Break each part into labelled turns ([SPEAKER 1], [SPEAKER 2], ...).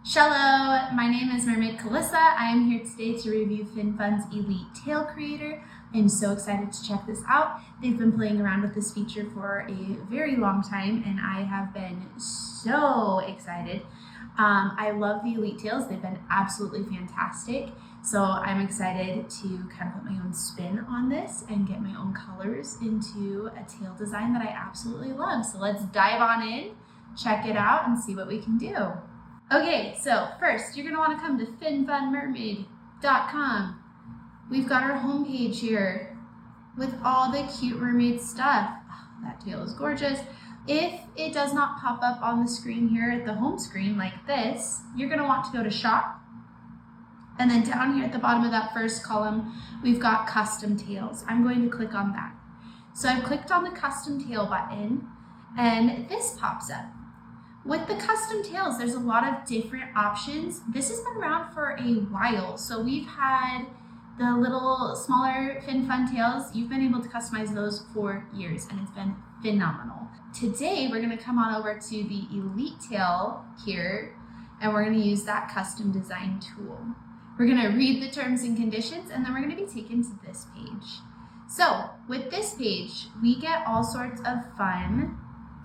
[SPEAKER 1] Shallow, my name is Mermaid Calissa. I am here today to review FinFun's Elite Tail Creator. I'm so excited to check this out. They've been playing around with this feature for a very long time and I have been so excited. I love the Elite Tails. They've been absolutely fantastic. So I'm excited to kind of put my own spin on this and get my own colors into a tail design that I absolutely love. So let's dive on in, check it out, and see what we can do. Okay, so first you're gonna wanna come to finfunmermaid.com. We've got our homepage here with all the cute mermaid stuff. Oh, that tail is gorgeous. If it does not pop up on the screen here at the home screen like this, you're gonna want to go to shop. And then down here at the bottom of that first column, we've got custom tails. I'm going to click on that. So I've clicked on the custom tail button and this pops up. With the custom tails, there's a lot of different options. This has been around for a while. So we've had the little smaller FinFun tails. You've been able to customize those for years and it's been phenomenal. Today, we're gonna come on over to the Elite Tail here and we're gonna use that custom design tool. We're gonna read the terms and conditions and then we're gonna be taken to this page. So with this page, we get all sorts of fun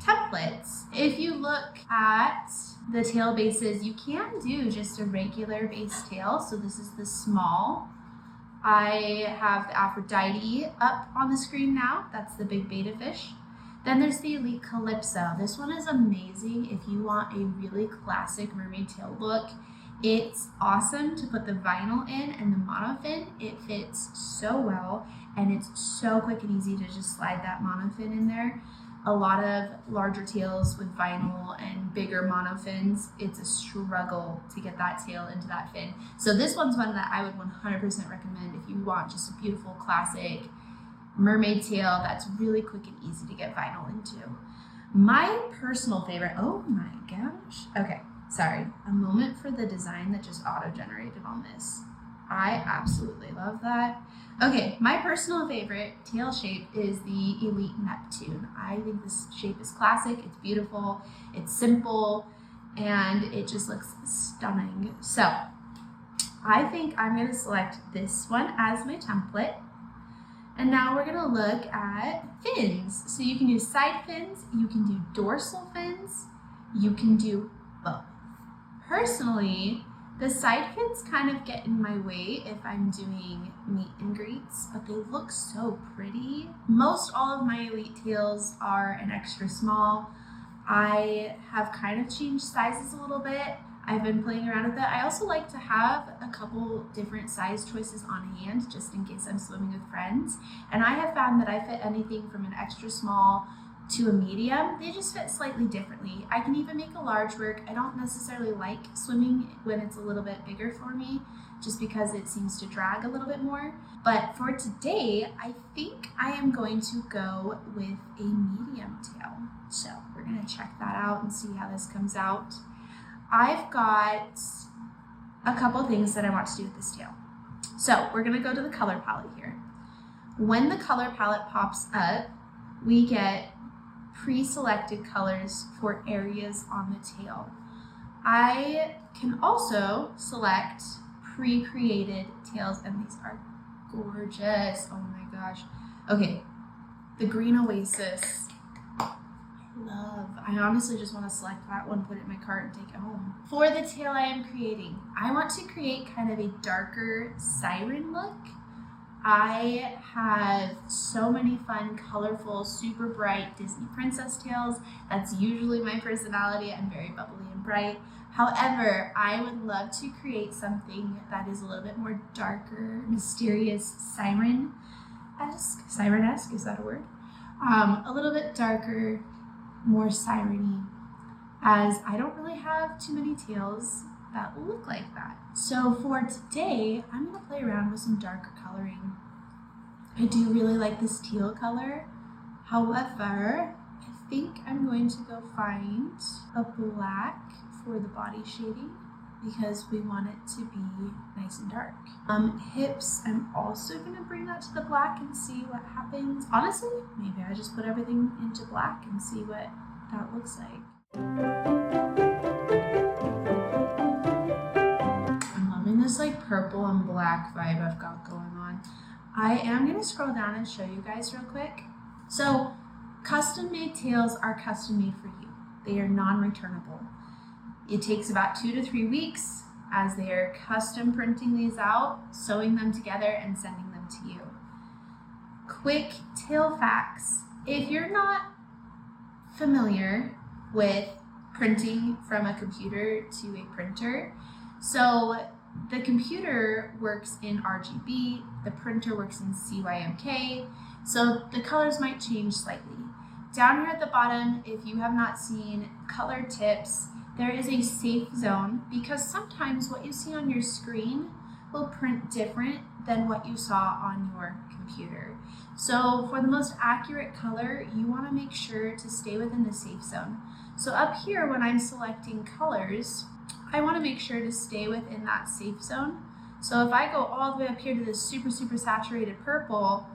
[SPEAKER 1] templates. If you look at the tail bases, you can do just a regular base tail. So this is the small. I have the Aphrodite up on the screen now. That's the big betta fish. Then there's the Elite Calypso. This one is amazing if you want a really classic mermaid tail look. It's awesome to put the vinyl in and the monofin. It fits so well and it's so quick and easy to just slide that monofin in there. A lot of larger tails with vinyl and bigger monofins, it's a struggle to get that tail into that fin. So this one's one that I would 100% recommend if you want just a beautiful classic mermaid tail that's really quick and easy to get vinyl into. My personal favorite, oh my gosh. Okay, sorry, a moment for the design that just auto-generated on this. I absolutely love that. Okay, my personal favorite tail shape is the Elite Neptune. I think this shape is classic, it's beautiful, it's simple, and it just looks stunning. So I think I'm gonna select this one as my template. And now we're gonna look at fins. So you can do side fins, you can do dorsal fins, you can do both. Personally, the side fins kind of get in my way if I'm doing meet and greets, but they look so pretty. Most all of my Elite tails are an extra small. I have kind of changed sizes a little bit. I've been playing around with it. I also like to have a couple different size choices on hand just in case I'm swimming with friends. And I have found that I fit anything from an extra small to a medium. They just fit slightly differently. I can even make a large work. I don't necessarily like swimming when it's a little bit bigger for me just because it seems to drag a little bit more. But for today, I think I am going to go with a medium tail. So we're gonna check that out and see how this comes out. I've got a couple things that I want to do with this tail. So we're gonna go to the color palette here. When the color palette pops up, we get pre-selected colors for areas on the tail. I can also select pre-created tails and these are gorgeous. Oh my gosh. Okay, the green oasis. I honestly just want to select that one, put it in my cart and take it home. For the tail I am creating, I want to create kind of a darker siren look. I have so many fun, colorful, super bright Disney princess tails. That's usually my personality. I'm very bubbly and bright. However, I would love to create something that is a little bit more darker, mysterious, siren-esque. Siren-esque, is that a word? A little bit darker, more siren-y, as I don't really have too many tails that look like that. So for today, I'm gonna play around with some darker coloring. I do really like this teal color. However, I think I'm going to go find a black for the body shading because we want it to be nice and dark. Hips, I'm also gonna bring that to the black and see what happens. Honestly, maybe I just put everything into black and see what that looks like. purple and black vibe I've got going on. I am going to scroll down and show you guys real quick. So custom made tails are custom made for you. They are non-returnable. It takes about 2 to 3 weeks as they are custom printing these out, sewing them together and sending them to you. Quick tail facts. If you're not familiar with printing from a computer to a printer, so the computer works in RGB, the printer works in CYMK, so the colors might change slightly. Down here at the bottom, if you have not seen color tips, there is a safe zone because sometimes what you see on your screen will print different than what you saw on your computer. So for the most accurate color, you want to make sure to stay within the safe zone. So up here, when I'm selecting colors, I want to make sure to stay within that safe zone. So if I go all the way up here to this super, super saturated purple,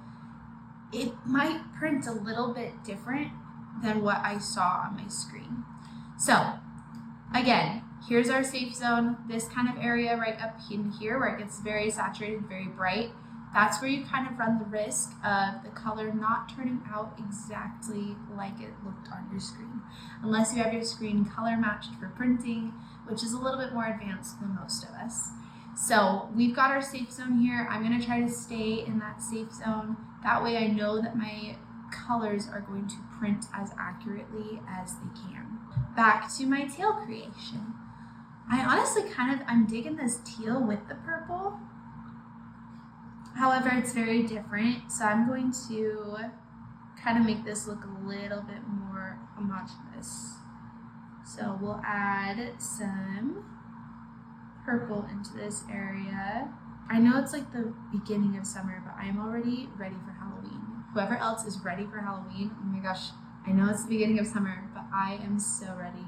[SPEAKER 1] it might print a little bit different than what I saw on my screen. So again, here's our safe zone, this kind of area right up in here where it gets very saturated, very bright. That's where you kind of run the risk of the color not turning out exactly like it looked on your screen, unless you have your screen color matched for printing, which is a little bit more advanced than most of us. So we've got our safe zone here. I'm going to try to stay in that safe zone. That way I know that my colors are going to print as accurately as they can. Back to my tail creation. I honestly I'm digging this teal with the purple. However, it's very different, so I'm going to kind of make this look a little bit more homogeneous. So we'll add some purple into this area. I know it's like the beginning of summer, but I'm already ready for Halloween. Whoever else is ready for Halloween, oh my gosh, I know it's the beginning of summer, but I am so ready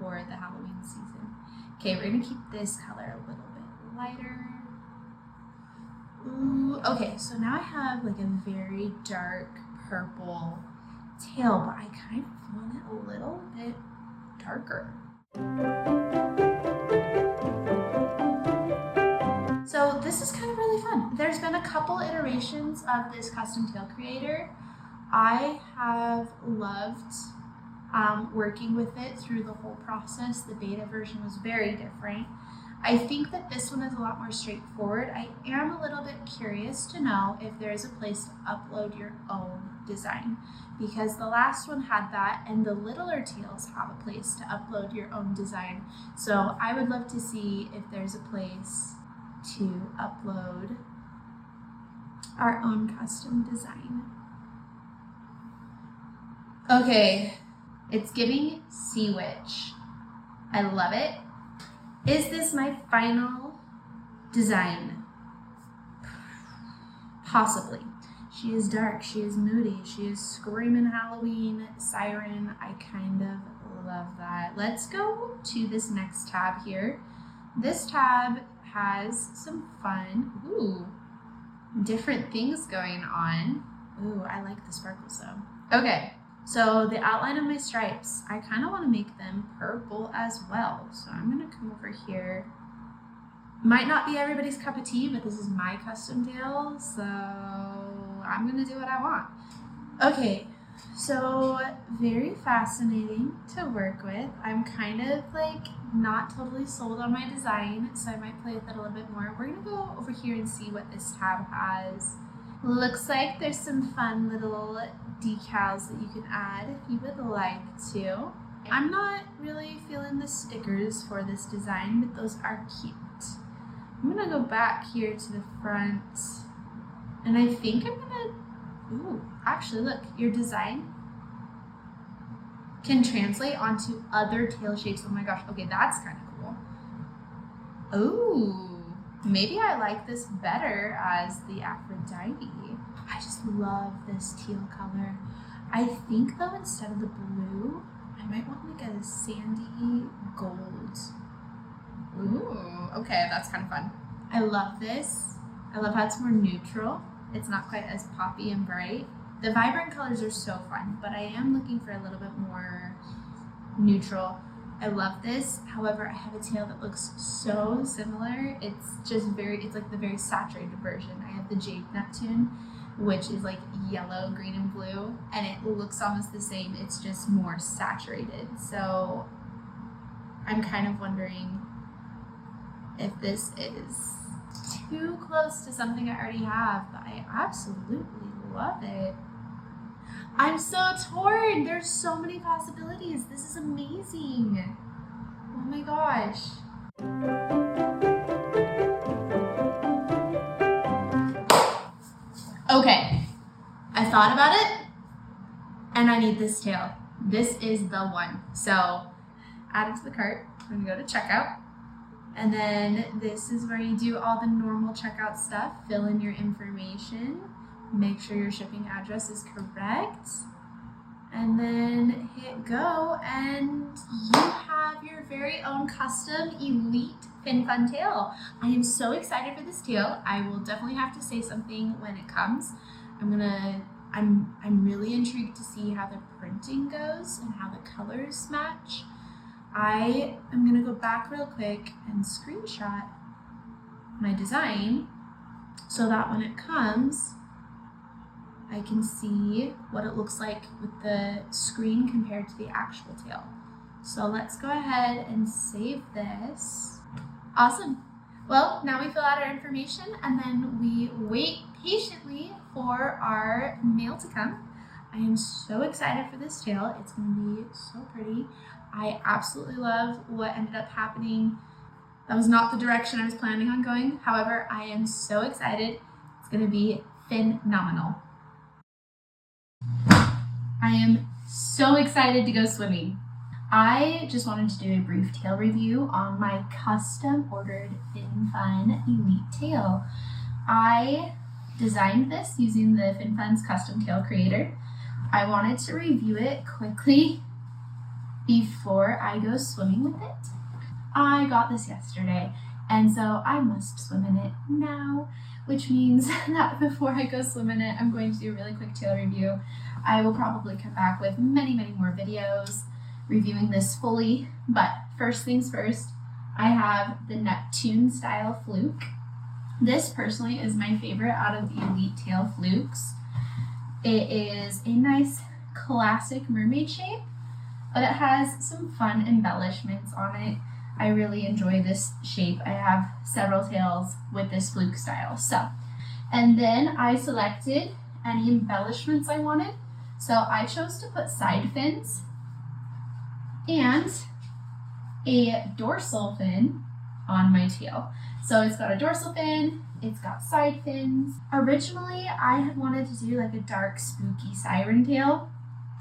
[SPEAKER 1] for the Halloween season. Okay, we're gonna keep this color a little bit lighter. Ooh, okay, so now I have like a very dark purple tail, but I kind of want it a little bit darker. So this is kind of really fun. There's been a couple iterations of this custom tail creator. I have loved working with it through the whole process. The beta version was very different. I think that this one is a lot more straightforward. I am a little bit curious to know if there is a place to upload your own design, because the last one had that, and the littler tails have a place to upload your own design. So I would love to see if there's a place to upload our own custom design. Okay, it's giving Sea Witch. I love it. Is this my final design? Possibly. She is dark, she is moody, she is screaming Halloween siren. I kind of love that. Let's go to this next tab here. This tab has some fun, different things going on. Ooh, I like the sparkles though. Okay, so the outline of my stripes, I kind of want to make them purple as well. So I'm going to come over here. Might not be everybody's cup of tea, but this is my custom tail, so I'm going to do what I want. Okay, so very fascinating to work with. I'm kind of like not totally sold on my design, so I might play with it a little bit more. We're going to go over here and see what this tab has. Looks like there's some fun little decals that you can add if you would like to. I'm not really feeling the stickers for this design, but those are cute. I'm gonna go back here to the front, and I think I'm gonna, actually look, your design can translate onto other tail shapes. Oh my gosh, okay, that's kind of cool. Ooh, maybe I like this better as the Aphrodite. I just love this teal color. I think though, instead of the blue, I might want like a sandy gold. Ooh, okay, that's kind of fun. I love this. I love how it's more neutral. It's not quite as poppy and bright. The vibrant colors are so fun, but I am looking for a little bit more neutral. I love this. However, I have a tail that looks so similar. It's like the very saturated version. I have the Jade Neptune, which is like yellow, green, and blue, and it looks almost the same. It's just more saturated. So I'm kind of wondering if this is too close to something I already have, but I absolutely love it. I'm so torn. There's so many possibilities. This is amazing. Oh my gosh. Okay, I thought about it and I need this tail. This is the one. So add it to the cart. I'm gonna go to checkout. And then this is where you do all the normal checkout stuff. Fill in your information. Make sure your shipping address is correct. And then hit go, and you have your very own custom elite fin fun tail. I am so excited for this tail. I will definitely have to say something when it comes. I'm really intrigued to see how the printing goes and how the colors match. I am gonna go back real quick and screenshot my design so that when it comes, I can see what it looks like with the screen compared to the actual tail. So let's go ahead and save this. Awesome. Well, now we fill out our information and then we wait patiently for our mail to come. I am so excited for this tail. It's gonna be so pretty. I absolutely love what ended up happening. That was not the direction I was planning on going. However, I am so excited. It's gonna be phenomenal. I am so excited to go swimming. I just wanted to do a brief tail review on my custom ordered Fin Fun Elite tail. I designed this using the Fin Fun's custom tail creator. I wanted to review it quickly before I go swimming with it. I got this yesterday, and so I must swim in it now, which means that before I go swim in it, I'm going to do a really quick tail review. I will probably come back with many more videos reviewing this fully, but first things first, I have the Neptune style fluke. This personally is my favorite out of the Elite tail flukes. It is a nice classic mermaid shape, but it has some fun embellishments on it. I really enjoy this shape. I have several tails with this fluke style. And then I selected any embellishments I wanted. So I chose to put side fins and a dorsal fin on my tail. So it's got a dorsal fin, it's got side fins. Originally, I had wanted to do like a dark, spooky siren tail.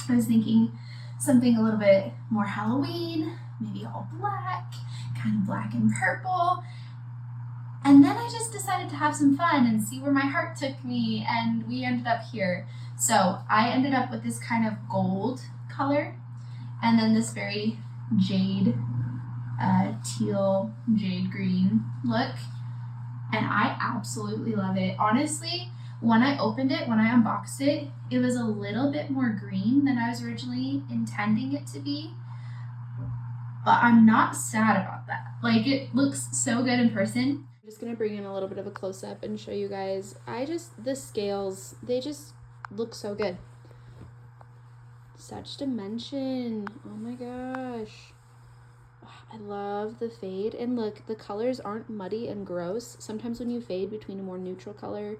[SPEAKER 1] I was thinking something a little bit more Halloween, maybe all black, kind of black and purple. And then I just decided to have some fun and see where my heart took me, and we ended up here. So I ended up with this kind of gold color, and then this very jade, teal, jade green look. And I absolutely love it. Honestly, when I opened it, when I unboxed it, it was a little bit more green than I was originally intending it to be. But I'm not sad about that. Like, it looks so good in person. I'm just gonna bring in a little bit of a close-up and show you guys. The scales, they just look so good. Such dimension. Oh my gosh. I love the fade. And look, the colors aren't muddy and gross. Sometimes when you fade between a more neutral color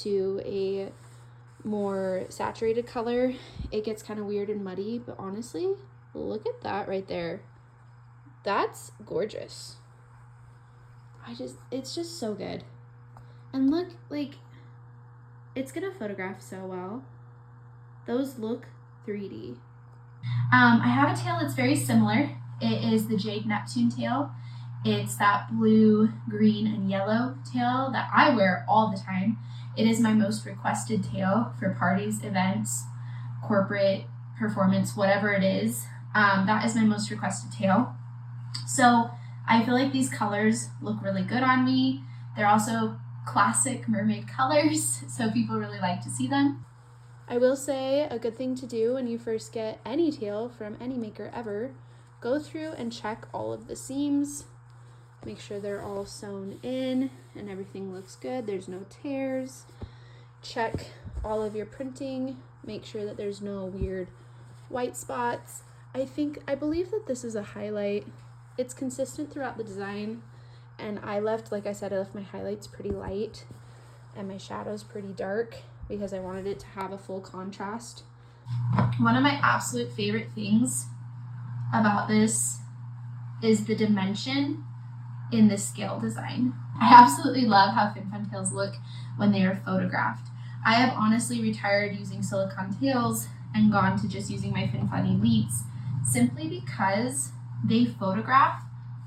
[SPEAKER 1] to a more saturated color, it gets kind of weird and muddy. But honestly, look at that right there. That's gorgeous. It's just so good. And look, like, it's gonna photograph so well. Those look 3D. I have a tail that's very similar. It is the Jade Neptune tail. It's that blue, green, and yellow tail that I wear all the time. It is my most requested tail for parties, events, corporate performance, whatever it is. That is my most requested tail. So I feel like these colors look really good on me. They're also classic mermaid colors, so people really like to see them. I will say a good thing to do when you first get any tail from any maker ever, go through and check all of the seams. Make sure they're all sewn in and everything looks good. There's no tears. Check all of your printing. Make sure that there's no weird white spots. I believe that this is a highlight. It's consistent throughout the design, and like I said, I left my highlights pretty light and my shadows pretty dark because I wanted it to have a full contrast. One of my absolute favorite things about this is the dimension in the scale design. I absolutely love how fin tails look when they are photographed. I have honestly retired using silicone tails and gone to just using my fin elites simply because they photograph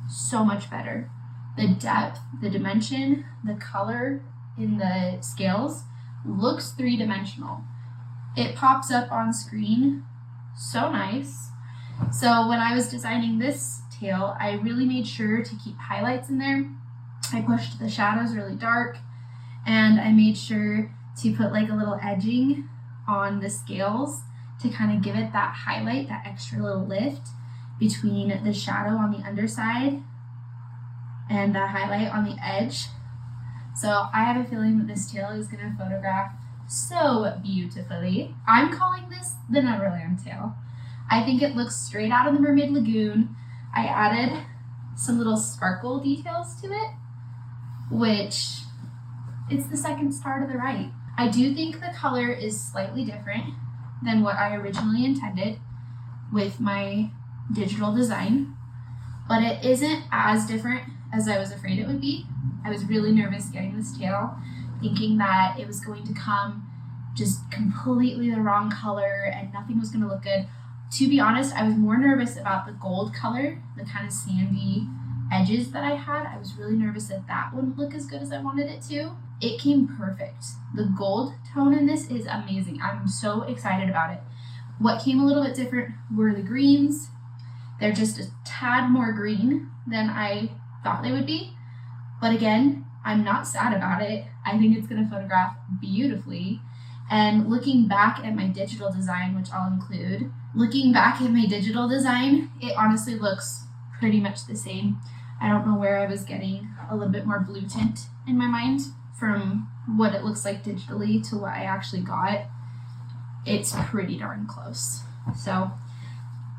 [SPEAKER 1] so much better. The depth, the dimension, the color in the scales looks three-dimensional. It pops up on screen so nice. So when I was designing this tail, I really made sure to keep highlights in there. I pushed the shadows really dark, and I made sure to put like a little edging on the scales to kind of give it that highlight, that extra little lift between the shadow on the underside and the highlight on the edge. So I have a feeling that this tail is going to photograph so beautifully. I'm calling this the Neverland tail. I think it looks straight out of the Mermaid Lagoon. I added some little sparkle details to it, which it's the second star to the right. I do think the color is slightly different than what I originally intended with my digital design, but it isn't as different as I was afraid it would be. I was really nervous getting this tail, thinking that it was going to come just completely the wrong color and nothing was going to look good. To be honest, I was more nervous about the gold color, the kind of sandy edges that I had. I was really nervous that that wouldn't look as good as I wanted it to. It came perfect. The gold tone in this is amazing. I'm so excited about it. What came a little bit different were the greens. They're just a tad more green than I thought they would be. But again, I'm not sad about it. I think it's going to photograph beautifully. And looking back at my digital design, which I'll include, it honestly looks pretty much the same. I don't know where I was getting a little bit more blue tint in my mind from what it looks like digitally to what I actually got. It's pretty darn close. So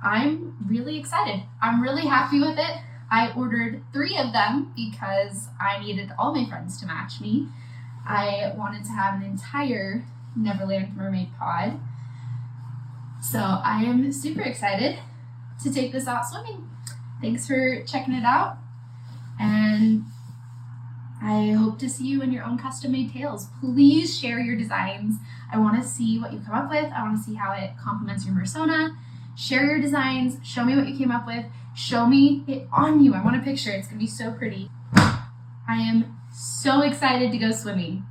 [SPEAKER 1] I'm really excited. I'm really happy with it. I ordered 3 of them because I needed all my friends to match me. I wanted to have an entire Neverland Mermaid pod. So I am super excited to take this out swimming. Thanks for checking it out, and I hope to see you in your own custom-made tails. Please share your designs. I want to see what you come up with. I want to see how it complements your persona. Share your designs. Show me what you came up with. Show me it on you. I want a picture. It's going to be so pretty. I am so excited to go swimming.